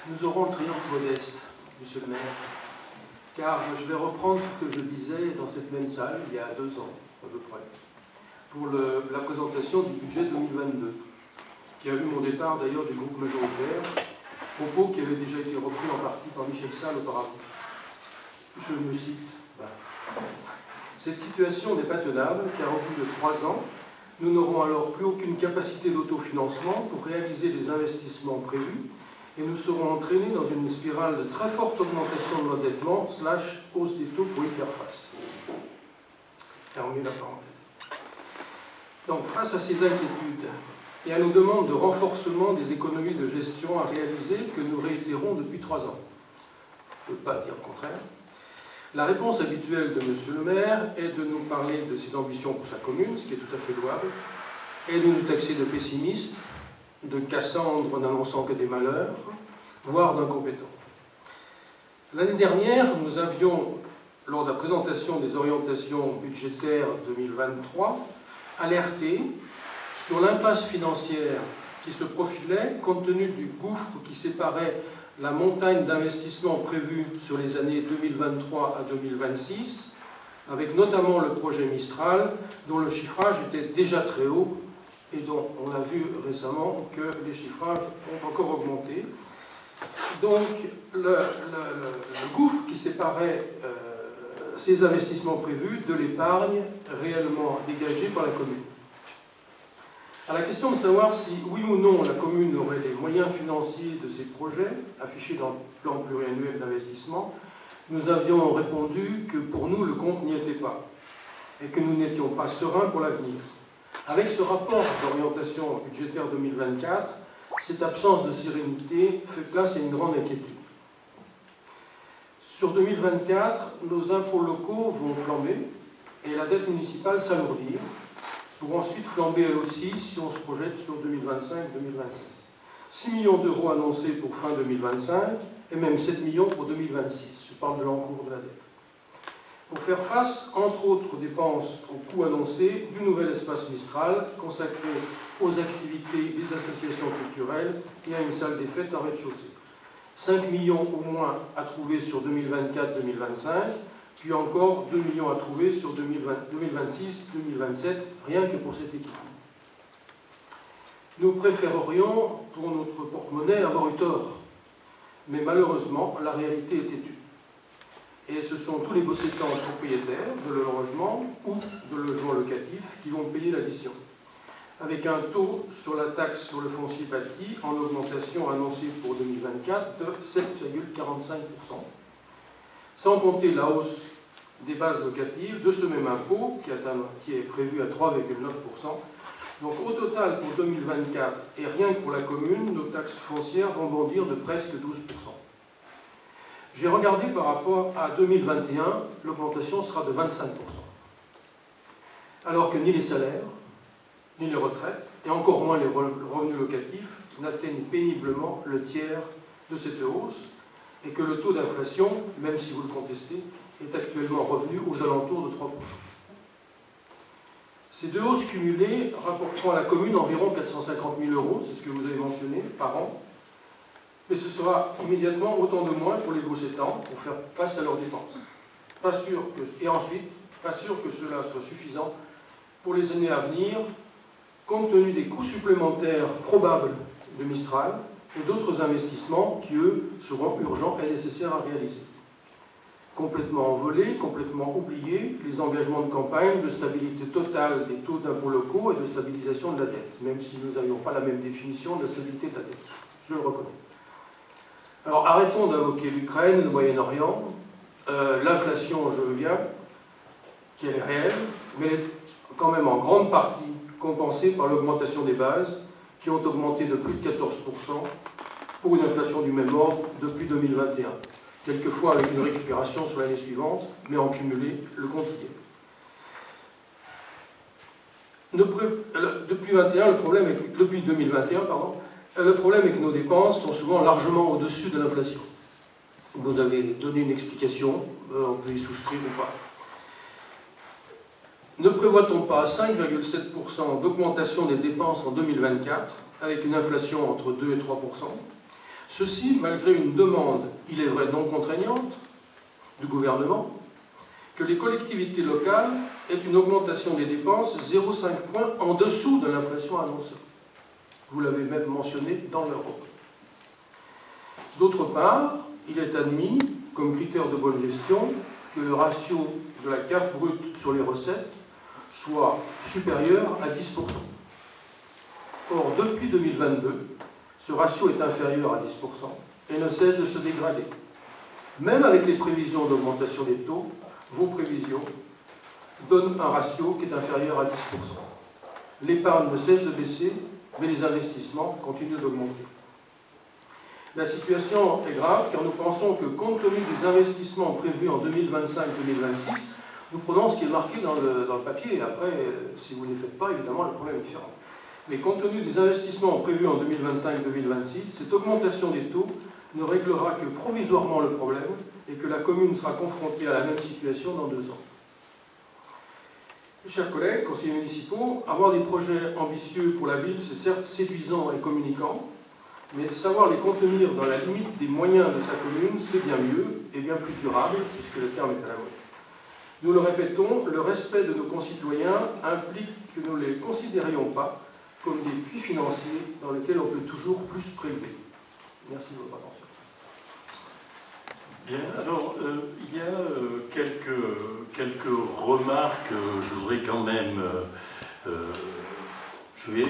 Nous aurons le triomphe modeste, monsieur le maire, car je vais reprendre ce que je disais dans cette même salle il y a 2 ans, à peu près, pour la présentation du budget 2022, qui a vu mon départ d'ailleurs du groupe majoritaire, propos qui avaient déjà été repris en partie par Michel Salle auparavant. Je me cite. Cette situation n'est pas tenable, car au bout de 3 ans, nous n'aurons alors plus aucune capacité d'autofinancement pour réaliser les investissements prévus et nous serons entraînés dans une spirale de très forte augmentation de l'endettement / hausse des taux pour y faire face. Fermez la parenthèse. Donc, face à ces inquiétudes et à nos demandes de renforcement des économies de gestion à réaliser que nous réitérons depuis 3 ans, je ne peux pas dire le contraire, la réponse habituelle de M. le maire est de nous parler de ses ambitions pour sa commune, ce qui est tout à fait louable, et de nous taxer de pessimistes, de Cassandre n'annonçant que des malheurs, voire d'incompétents. L'année dernière, nous avions, lors de la présentation des orientations budgétaires 2023, alerté sur l'impasse financière qui se profilait compte tenu du gouffre qui séparait la montagne d'investissements prévus sur les années 2023 à 2026, avec notamment le projet Mistral, dont le chiffrage était déjà très haut et dont on a vu récemment que les chiffrages ont encore augmenté. Donc, le gouffre qui séparait ces investissements prévus de l'épargne réellement dégagée par la commune. À la question de savoir si, oui ou non, la commune aurait les moyens financiers de ces projets, affichés dans le plan pluriannuel d'investissement, nous avions répondu que pour nous, le compte n'y était pas, et que nous n'étions pas sereins pour l'avenir. Avec ce rapport d'orientation budgétaire 2024, cette absence de sérénité fait place à une grande inquiétude. Sur 2024, nos impôts locaux vont flamber, et la dette municipale s'alourdir, pour ensuite flamber elle aussi si on se projette sur 2025-2026. 6 millions d'euros annoncés pour fin 2025 et même 7 millions pour 2026. Je parle de l'encours de la dette. Pour faire face, entre autres dépenses aux coûts annoncés du nouvel espace Mistral consacré aux activités des associations culturelles et à une salle des fêtes en rez-de-chaussée. 5 millions au moins à trouver sur 2024-2025, puis encore 2 millions à trouver sur 2026-2027, rien que pour cette équipe. Nous préférerions, pour notre porte-monnaie, avoir eu tort. Mais malheureusement, la réalité est têtue. Et ce sont tous les bossétants propriétaires de logement ou de logements locatifs qui vont payer l'addition. Avec un taux sur la taxe sur le foncier bâti en augmentation annoncée pour 2024 de 7,45%. Sans compter la hausse des bases locatives de ce même impôt qui est prévu à 3,9%. Donc au total pour 2024 et rien que pour la commune, nos taxes foncières vont bondir de presque 12%. J'ai regardé par rapport à 2021, l'augmentation sera de 25%. Alors que ni les salaires, ni les retraites, et encore moins les revenus locatifs, n'atteignent péniblement le tiers de cette hausse, et que le taux d'inflation, même si vous le contestez, est actuellement revenu aux alentours de 3%. Ces 2 hausses cumulées rapporteront à la commune environ 450 000 euros, c'est ce que vous avez mentionné, par an, mais ce sera immédiatement autant de moins pour les bossétants pour faire face à leurs dépenses. Et ensuite, pas sûr que cela soit suffisant pour les années à venir, compte tenu des coûts supplémentaires probables de Mistral et d'autres investissements qui, eux, seront urgents et nécessaires à réaliser. Complètement envolés, complètement oubliés, les engagements de campagne de stabilité totale des taux d'impôts locaux et de stabilisation de la dette, même si nous n'avions pas la même définition de la stabilité de la dette. Je le reconnais. Alors arrêtons d'invoquer l'Ukraine, le Moyen-Orient, l'inflation, je veux bien, qui est réelle, mais elle est quand même en grande partie compensée par l'augmentation des bases, qui ont augmenté de plus de 14% pour une inflation du même ordre depuis 2021. Quelquefois avec une récupération sur l'année suivante, mais en cumulé, le compte y est. Depuis 2021, le problème est que nos dépenses sont souvent largement au-dessus de l'inflation. Vous avez donné une explication, on peut y souscrire ou pas. Ne prévoit-on pas 5,7% d'augmentation des dépenses en 2024, avec une inflation entre 2 et 3%, Ceci malgré une demande, il est vrai non contraignante, du gouvernement, que les collectivités locales aient une augmentation des dépenses 0,5 points en dessous de l'inflation annoncée. Vous l'avez même mentionné dans l'Europe. D'autre part, il est admis, comme critère de bonne gestion, que le ratio de la CAF brute sur les recettes soit supérieur à 10%. Or, depuis 2022, ce ratio est inférieur à 10% et ne cesse de se dégrader. Même avec les prévisions d'augmentation des taux, vos prévisions donnent un ratio qui est inférieur à 10%. L'épargne ne cesse de baisser, mais les investissements continuent d'augmenter. La situation est grave car nous pensons que, compte tenu des investissements prévus en 2025-2026, nous prenons ce qui est marqué dans le papier, et après, si vous ne les faites pas, évidemment, le problème est différent. Mais compte tenu des investissements prévus en 2025-2026, cette augmentation des taux ne réglera que provisoirement le problème et que la commune sera confrontée à la même situation dans 2 ans. Mes chers collègues, conseillers municipaux, avoir des projets ambitieux pour la ville, c'est certes séduisant et communicant, mais savoir les contenir dans la limite des moyens de sa commune, c'est bien mieux et bien plus durable, puisque le terme est à la mode. Nous le répétons, le respect de nos concitoyens implique que nous ne les considérions pas comme des puits financiers dans lesquels on peut toujours plus prélever. Merci de votre attention. Bien, alors, il y a quelques remarques, je voudrais quand même... je vais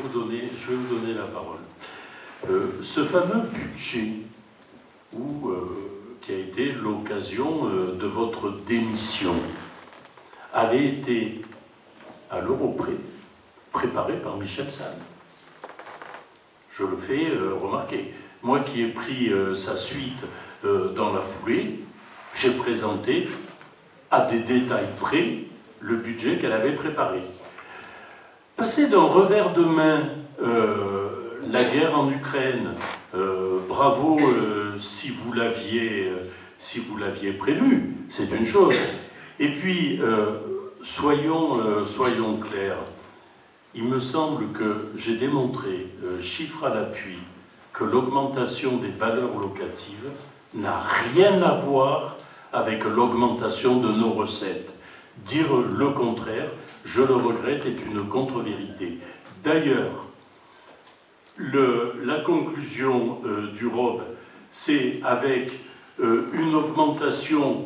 vous donner la parole. Ce fameux budget, qui a été l'occasion de votre démission, avait été, à l'euro près, préparé par Michel Sane. Je le fais remarquer. Moi qui ai pris sa suite dans la foulée, j'ai présenté à des détails près le budget qu'elle avait préparé. Passer d'un revers de main la guerre en Ukraine, bravo si vous l'aviez prévu, c'est une chose. Et puis, soyons clairs, il me semble que j'ai démontré, chiffre à l'appui, que l'augmentation des valeurs locatives n'a rien à voir avec l'augmentation de nos recettes. Dire le contraire, je le regrette, est une contre-vérité. D'ailleurs, la conclusion du ROB, c'est avec une augmentation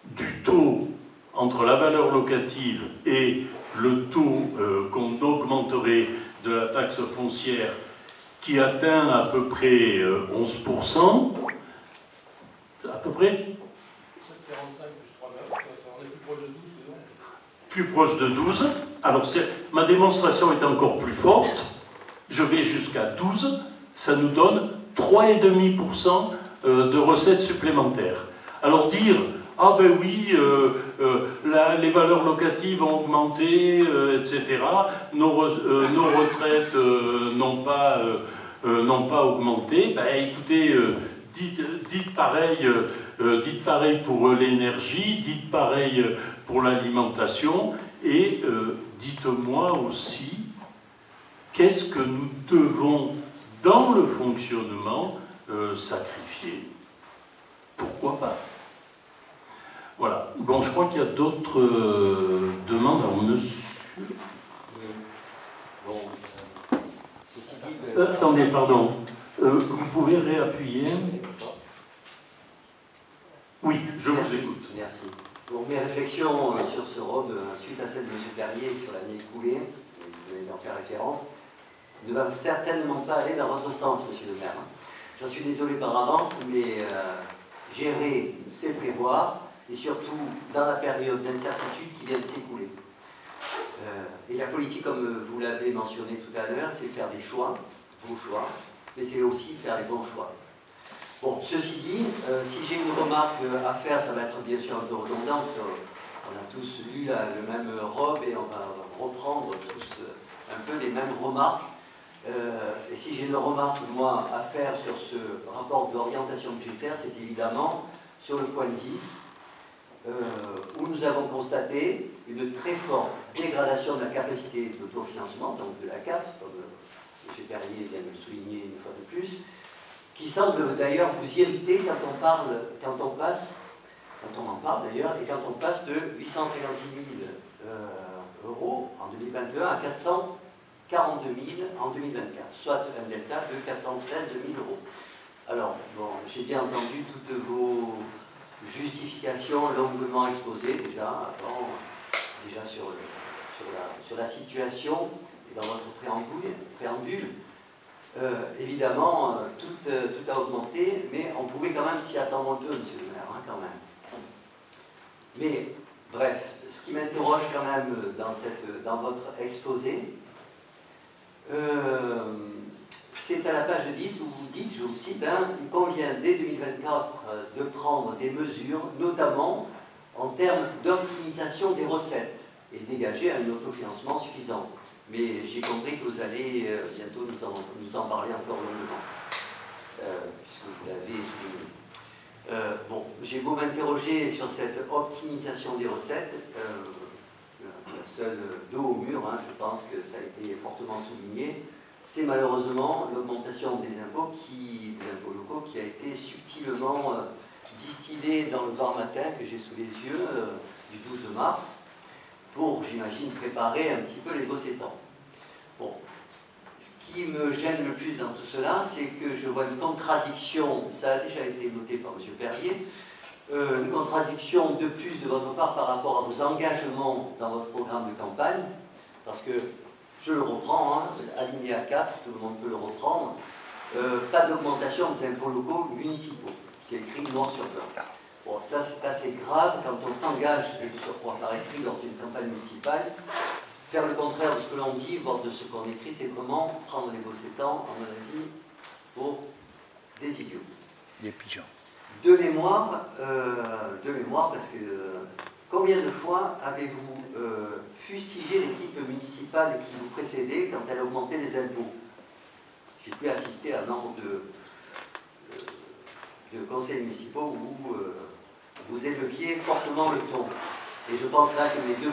du taux entre la valeur locative et le taux qu'on augmenterait de la taxe foncière qui atteint à peu près 11%, à peu près 7,45 plus 3,9, on est plus proche de 12 que non. Plus proche de 12. Alors ma démonstration est encore plus forte. Je vais jusqu'à 12. Ça nous donne 3,5% de recettes supplémentaires. Alors dire, ah ben oui, les valeurs locatives ont augmenté, etc. Nos retraites n'ont pas augmenté. Ben écoutez, dites pareil pour l'énergie, dites pareil pour l'alimentation, et dites-moi aussi qu'est-ce que nous devons, dans le fonctionnement, sacrifier. Pourquoi pas? Voilà. Bon, je crois qu'il y a d'autres demandes. Alors, monsieur... Oui. Bon, ceci dit... attendez, pardon. Vous pouvez réappuyer? Oui, je vous écoute. Merci. Bon, mes réflexions sur ce ROB, suite à celle de M. Perrier sur l'année écoulée, vous venez d'en faire référence, ne va certainement pas aller dans votre sens, monsieur le maire. J'en suis désolé par avance, mais gérer, c'est prévoir, et surtout dans la période d'incertitude qui vient de s'écouler. Et la politique, comme vous l'avez mentionné tout à l'heure, c'est faire des choix, vos choix, mais c'est aussi faire les bons choix. Bon, ceci dit, si j'ai une remarque à faire, ça va être bien sûr un peu redondant, parce qu'on a tous lu le même ROB et on va reprendre tous un peu les mêmes remarques. Et si j'ai une remarque, moi, à faire sur ce rapport d'orientation budgétaire, c'est évidemment sur le point 10, où nous avons constaté une très forte dégradation de la capacité d'autofinancement, donc de la CAF, comme M. Perrier vient de le souligner une fois de plus, qui semble d'ailleurs vous irriter quand on parle, quand on en parle d'ailleurs, et quand on passe de 856 000 euros en 2021 à 442 000 en 2024, soit un delta de 416 000 euros. Alors, bon, j'ai bien entendu toutes vos justifications longuement exposées déjà, sur la situation et dans votre préambule. Évidemment, tout a augmenté, mais on pouvait quand même s'y attendre un peu, monsieur le maire, hein, quand même. Mais, bref, ce qui m'interroge quand même dans votre exposé, c'est à la page 10 où vous dites, je vous cite, hein, il convient dès 2024 de prendre des mesures, notamment en termes d'optimisation des recettes et dégager un autofinancement suffisant. Mais j'ai compris que vous allez bientôt nous en parler encore longuement, puisque vous l'avez souligné. Bon, j'ai beau m'interroger sur cette optimisation des recettes, la seule dos au mur, hein, je pense que ça a été fortement souligné, c'est malheureusement l'augmentation des impôts locaux qui a été subtilement distillée dans le Var Matin que j'ai sous les yeux du 12 mars, pour, j'imagine, préparer un petit peu les bossétans. Bon, ce qui me gêne le plus dans tout cela, c'est que je vois une contradiction, ça a déjà été noté par M. Perrier, une contradiction de plus de votre part par rapport à vos engagements dans votre programme de campagne, parce que, je le reprends, hein, alinéa 4, tout le monde peut le reprendre, pas d'augmentation des impôts locaux municipaux. C'est écrit noir sur blanc. Bon, ça c'est assez grave quand on s'engage, et de surcroît par écrit, dans une campagne municipale. Faire le contraire de ce que l'on dit, voire de ce qu'on écrit, c'est vraiment prendre les bossétans, à mon avis, pour des idiots. Des pigeons. De mémoire, parce que combien de fois avez-vous fustigé l'équipe municipale qui vous précédait quand elle augmentait les impôts? J'ai pu assister à un nombre de conseils municipaux où vous éleviez fortement le ton. Et je pense là que mes deux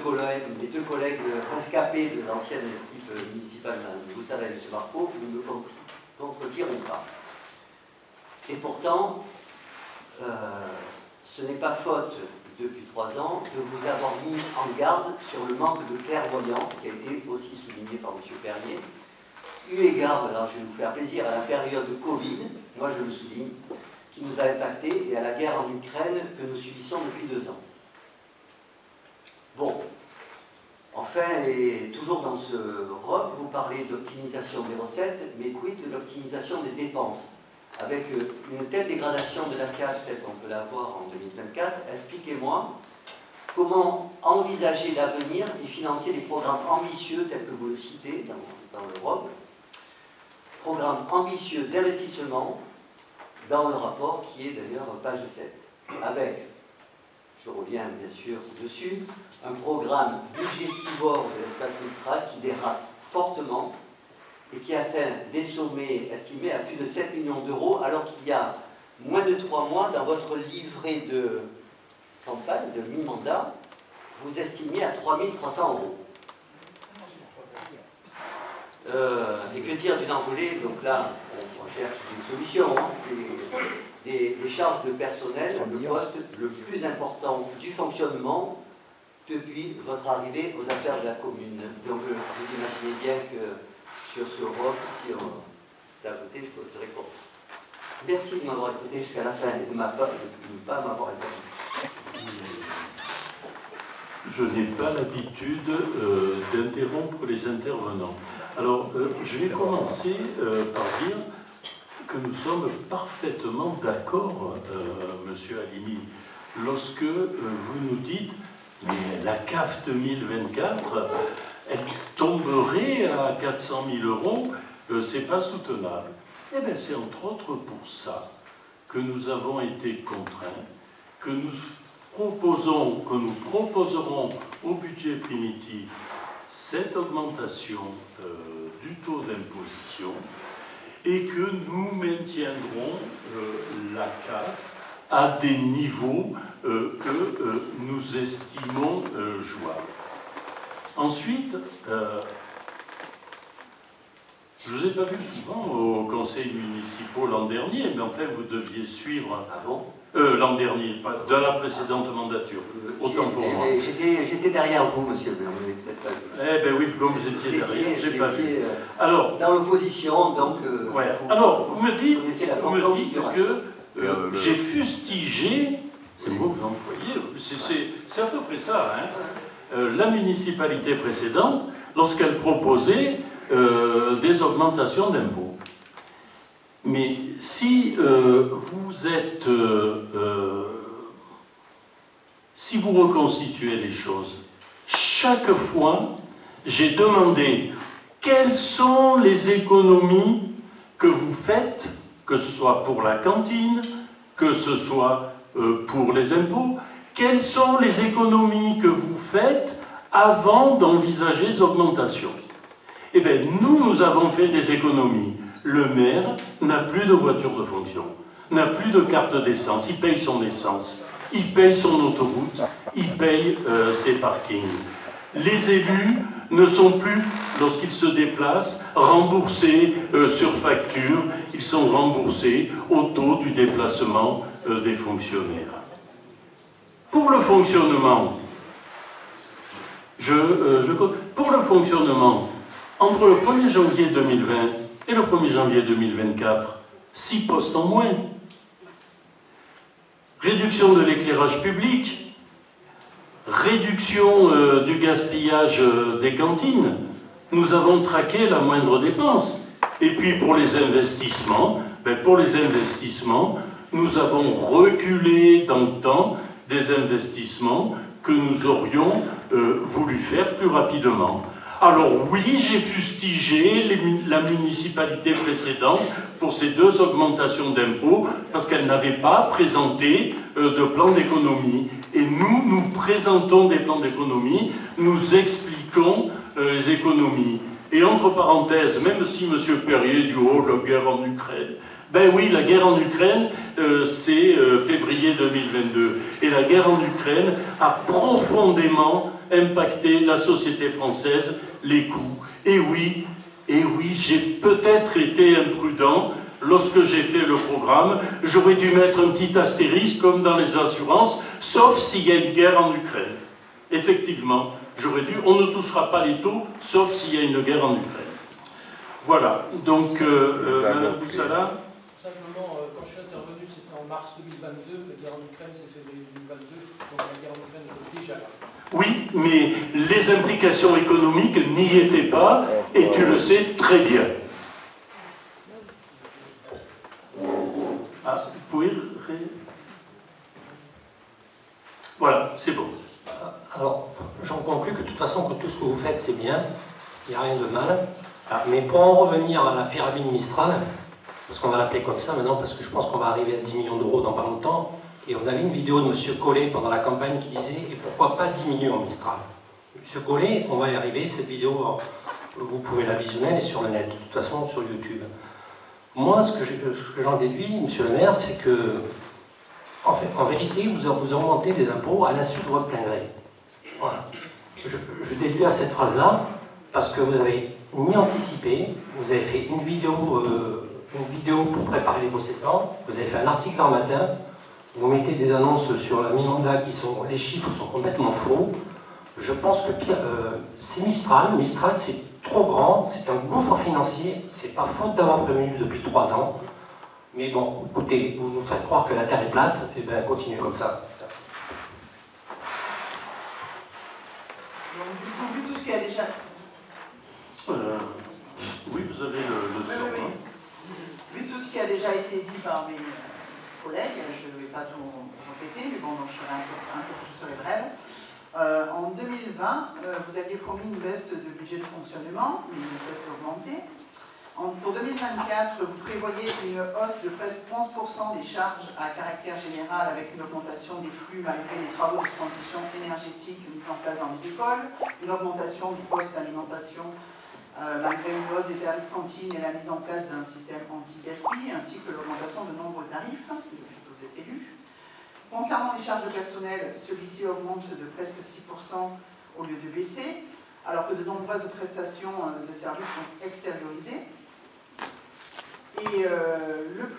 collègues rescapés de l'ancienne équipe municipale, vous savez, M. Marco, ne me contrediront pas. Et pourtant, ce n'est pas faute, depuis 3 ans, de vous avoir mis en garde sur le manque de clairvoyance, qui a été aussi souligné par M. Perrier. Eu égard, alors je vais vous faire plaisir, à la période de Covid, moi je le souligne, qui nous a impacté, et à la guerre en Ukraine que nous subissons depuis 2 ans. Bon, enfin, et toujours dans ce robe, vous parlez d'optimisation des recettes, mais quid de l'optimisation des dépenses? Avec une telle dégradation de la CAF, telle qu'on peut la voir en 2024, expliquez-moi comment envisager l'avenir et financer des programmes ambitieux tels que vous le citez dans le ROB, programme ambitieux d'investissement dans le rapport qui est d'ailleurs page 7, avec, je reviens bien sûr dessus, un programme budgétivore de l'espace Mistral qui dérape fortement et qui atteint des sommets estimés à plus de 7 millions d'euros, alors qu'il y a moins de 3 mois, dans votre livret de campagne, de mi-mandat, vous estimiez à 3 300 euros. Et que dire d'une envolée? Donc là, on cherche une solution, hein, des charges de personnel, le poste le plus important du fonctionnement depuis votre arrivée aux affaires de la commune. Donc vous imaginez bien que sur ce roc, si on l'a voté, je voterai contre. Merci de m'avoir écouté jusqu'à la fin et de ne pas m'avoir écouté. Je n'ai pas l'habitude d'interrompre les intervenants. Alors, je vais commencer par dire que nous sommes parfaitement d'accord, Monsieur Halimi, lorsque vous nous dites mais la CAF 2024, elle tomberait à 400 000 euros, c'est pas soutenable. Eh bien, c'est entre autres pour ça que nous avons été contraints, que nous proposerons au budget primitif cette augmentation du taux d'imposition et que nous maintiendrons la CAF à des niveaux que nous estimons jouables. Ensuite, Je ne vous ai pas vu souvent au conseil municipal l'an dernier, mais enfin vous deviez suivre. Ah bon? L'an dernier, pas de la précédente mandature. Autant pour moi. J'étais derrière vous, monsieur le maire, vous n'avez peut-être pas vu. Eh bien oui, comme vous étiez derrière, j'ai pas vu. Alors, dans l'opposition, donc. ouais. Alors, vous me dites que j'ai fustigé, c'est le mot que vous employez, c'est à peu près ça, hein, la municipalité précédente, lorsqu'elle proposait des augmentations d'impôts. Mais si vous êtes, si vous reconstituez les choses, chaque fois, j'ai demandé quelles sont les économies que vous faites, que ce soit pour la cantine, que ce soit pour les impôts, quelles sont les économies que vous faites avant d'envisager les augmentations. Eh bien, nous avons fait des économies. Le maire n'a plus de voiture de fonction, n'a plus de carte d'essence, il paye son essence, il paye son autoroute, il paye ses parkings. Les élus ne sont plus, lorsqu'ils se déplacent, remboursés sur facture, ils sont remboursés au taux du déplacement des fonctionnaires. Pour le fonctionnement, entre le 1er janvier 2020 et le 1er janvier 2024, 6 postes en moins. Réduction de l'éclairage public, réduction du gaspillage des cantines. Nous avons traqué la moindre dépense. Et puis pour les investissements, nous avons reculé dans le temps des investissements que nous aurions voulu faire plus rapidement. Alors oui, j'ai fustigé la municipalité précédente pour ces 2 augmentations d'impôts parce qu'elle n'avait pas présenté de plan d'économie. Et nous présentons des plans d'économie, nous expliquons les économies. Et entre parenthèses, même si M. Perrier dit « Oh, la guerre en Ukraine », ben oui, la guerre en Ukraine, c'est février 2022. Et la guerre en Ukraine a profondément impacté la société française, les coûts. Et oui, j'ai peut-être été imprudent lorsque j'ai fait le programme. J'aurais dû mettre un petit astérisque comme dans les assurances, sauf s'il y a une guerre en Ukraine. Effectivement, j'aurais dû, on ne touchera pas les taux, sauf s'il y a une guerre en Ukraine. Voilà, donc, Madame Boussala. Simplement, quand je suis intervenu, c'était en mars 2022, la guerre en Ukraine, c'est février 2022, donc la guerre en Ukraine est déjà là. Oui, mais les implications économiques n'y étaient pas, et tu le sais très bien. Ah, vous pouvez... Voilà, c'est bon. Alors, j'en conclus que de toute façon, que tout ce que vous faites, c'est bien, il n'y a rien de mal. Mais pour en revenir à la pyramide Mistral, parce qu'on va l'appeler comme ça maintenant, parce que je pense qu'on va arriver à 10 millions d'euros dans pas longtemps, et on avait une vidéo de M. Collet pendant la campagne qui disait « Et pourquoi pas 10 millions en Mistral ?» M. Collet, on va y arriver, cette vidéo, vous pouvez la visionner, elle est sur le net, de toute façon sur YouTube. Moi, ce que j'en déduis, M. le maire, c'est que, en vérité, vous augmentez les impôts à l'insu de votre plein gré. Voilà. Je déduis à cette phrase-là, parce que vous avez ni anticipé, vous avez fait une vidéo pour préparer les procédants, vous avez fait un article en matin, vous mettez des annonces sur la mi-mandat qui sont, les chiffres sont complètement faux. Je pense que c'est Mistral. Mistral, c'est trop grand, c'est un gouffre financier, c'est pas faute d'avoir prévenu depuis 3 ans. Mais bon, écoutez, vous nous faites croire que la Terre est plate, et bien continuez comme ça. Merci. Donc, du coup, vu tout ce qu'il y a déjà... Oui, vous avez le son. Oui. Vu tout ce qui a déjà été dit par mes collègues, je ne vais pas tout répéter, mais bon, donc je serai un peu plus brève. En 2020, vous aviez promis une baisse de budget de fonctionnement, mais il ne cesse d'augmenter. Pour 2024, vous prévoyez une hausse de presque 11% des charges à caractère général avec une augmentation des flux malgré les travaux de transition énergétique mis en place dans les écoles, une augmentation du poste d'alimentation malgré une hausse des tarifs cantines et la mise en place d'un système anti-gaspi, ainsi que l'augmentation de nombreux tarifs depuis que vous êtes élus. Concernant les charges de personnel, celui-ci augmente de presque 6% au lieu de baisser, alors que de nombreuses prestations de services sont extériorisées. Et le plus